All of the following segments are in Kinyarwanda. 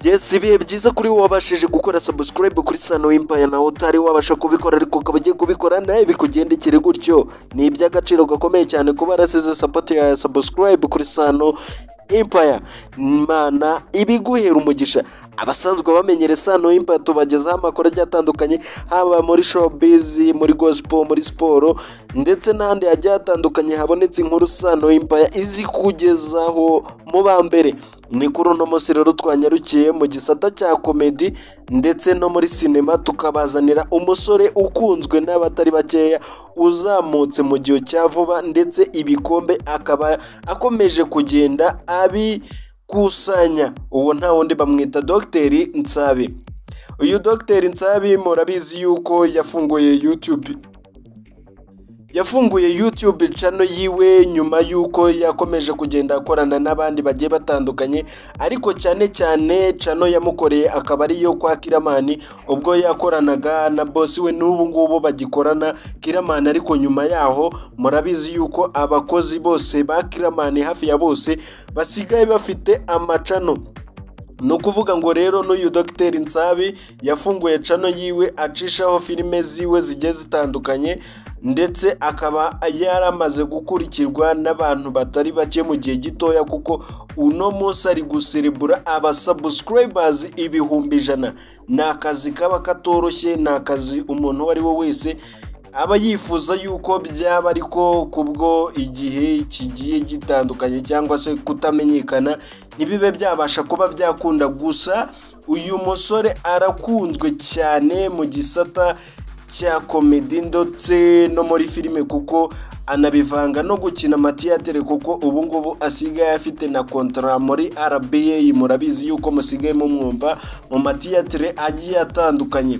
Yes, ibihe byiza kuri wowe wabashije gukora subscribe kuri Sano Empire na utari wabasha kubikora ariko ukaba ugiye kubikora nawe bikugendekere gutyo. Ni iby'agaciro gakomeye cyane kuba warasize support ya subscribe kuri Sano Empire. Mana ibiguhera umugisha. Abasanzwe bamenyere Sano Empire tubagezaho amakuru agiye atandukanye haba muri showbiz, muri gospel, muri sport ndetse n'ahandi hagiye hatandukanye habonetse inkuru Sano Empire izi kugezaho mu bambere. Ni kuri uno munsi rero twanyarukiye mu gisata cya comedy ndetse no muri sinema tukabazanira umusore ukunzwe n'abatari bakeya uzamutse mu gihe cya vuba ndetse ibikombe akaba akomeje kugenda abikusanya. Uwo nta wundi bamwita Dr Nsabi. Uyu Dr Nsabi murabizi yuko yafunguye YouTube channel yiwe nyuma yuko yakomeje kugenda akorana n'abandi bagiye batandukanye, ariko cyane cyane channel yamukoreye akaba ari yo kwa Kiramani ubwo yakoranaga na boss we. N'ubu ngubu bagikorana Kiramani, ariko nyuma yaho murabizi yuko abakozi bose ba Kiramani hafi ya bose basigaye bafite amacano. No kuvuga ngo rero n'uyu Dr Nsabi yafunguye channel yiwe acishaho filime ziwe zigiye zitandukanye ndetse akaba yaramaze gukurikirwa n'abantu batari bake mu gihe gitoya, kuko uno munsi ari guserebura aba subscribers 100,000. Ni akazi kaba katoroshye, ni akazi umuntu ari we wese aba yifuza yuko byaba, ariko kubwo igihe kigiye gitandukanye cyangwa se kutamenyekana ntibibe byabasha kuba byakunda. Gusa uyu musore arakunzwe cyane mu gisata cya comedy ndetse no muri filime, kuko anabivanga no gukina amatiyatere, kuko ubu ngubu asigaye afite na contrat muri RBA. Murabizi yuko musigaye mumwumva mu matiyatere agiye atandukanye.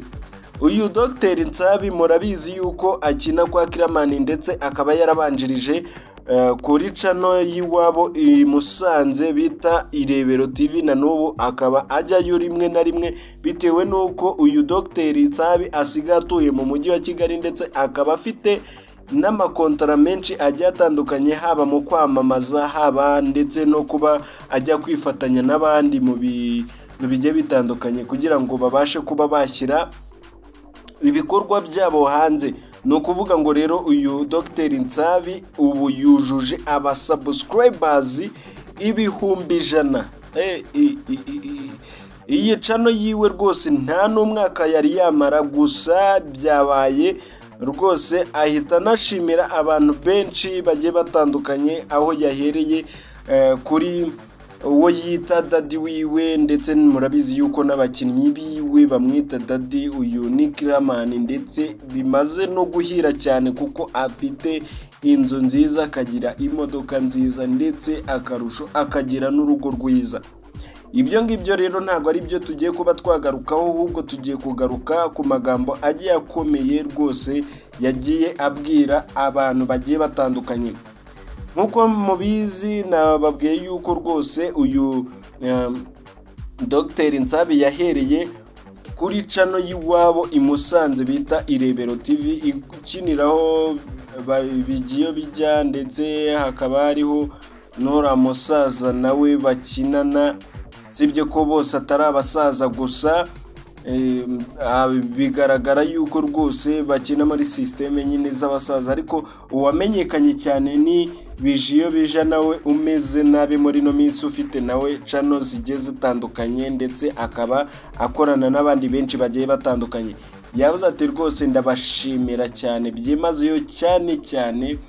Uyu Dr Nsabi murabizi yuko akina kwa Kiramani ndetse akaba yarabanjirije kuri channel yiwabo i Musanze bita Irebero TV, na n'ubu akaba ajyayo rimwe na rimwe bitewe nuko uyu Dr Nsabi asigaye atuye mu mujyi wa Kigali ndetse akaba afite n'amakontara menshi agiye atandukanye, haba mu kwamamaza haba ndetse no kuba ajya kwifatanya n'abandi mu bigiye bitandukanye kugira ngo babashe kuba bashyira ibikorwa byabo hanze. No kuvuga ngo rero uyu Dr Nsabi ubu yujuje aba subscribers 100,000. Iyi channel yiwe rwose nta n'umwaka yari yamara, gusa byabaye rwose ahita anashimira abantu benshi bagiye batandukanye, aho yahereye kuri uwo yita dadi wiwe ndetse murabizi yuko n'abakinnyi biwe bamwita dadi. Uyu ni Kiramani ndetse bimaze no guhira cyane kuko afite inzu nziza, akagira imodoka nziza ndetse akarusho akagira n'urugo rwiza. Ibyo ngibyo rero ntabwo ari byo tugiye kuba twagarukaho, ahubwo tugiye kugaruka ku magambo agiye akomeye rwose yagiye abwira abantu bagiye batandukanye. Nkuko mubizi nababwiye yuko rwose uyu Dr Nsabi yahereye kuri channel yiwabo i Musanze bita Irebero TV, ikiniraho bigiye bijya ndetse hakaba hariho Nora Musaza nawe bakinana. Sibyo ko bose atari abasaza gusa, bigaragara yuko rwose bakina muri systeme nyine z'abasaza, ariko uwamenyekanye cyane ni Bijiyo Bija nawe umeze nabi muri no minsi, ufite nawe channel zigiye zitandukanye ndetse akaba akorana n'abandi benshi bagiye batandukanye. Yavuze ati rwose ndabashimira cyane byimazeyo cyane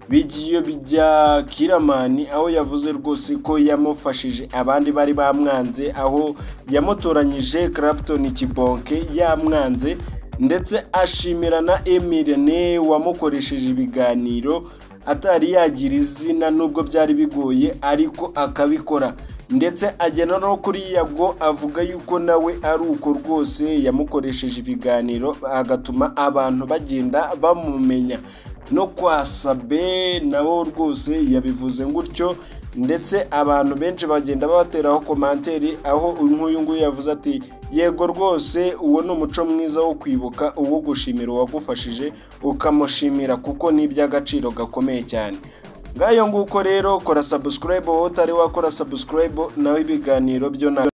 Bigiyo bijya Kiramani, aho yavuze rwose ko yamufashije abandi bari bamwanze, aho yamutoranyije Clapton Kibonke yamwanze, ndetse ashimira na Emile wamukoresheje ibiganiro atari yagira izina nubwo byari bigoye ariko akabikora, ndetse agena no kuri Yago avuga yuko nawe ari uko rwose yamukoresheje ibiganiro agatuma abantu bagenda bamumenya. No kwa Sabe nabo rwose yabivuze gutyo, ndetse abantu benshi bagenda bateraho komanteri, aho nk'uyu nguyu yavuze ati yego rwose uwo ni umuco mwiza wo kwibuka, uwo gushimira uwagufashije ukamushimira, kuko ni iby'agaciro gakomeye cyane. Ngayo nguko rero kora subscribe, wowe utari wakora subscribe nawe ibiganiro byo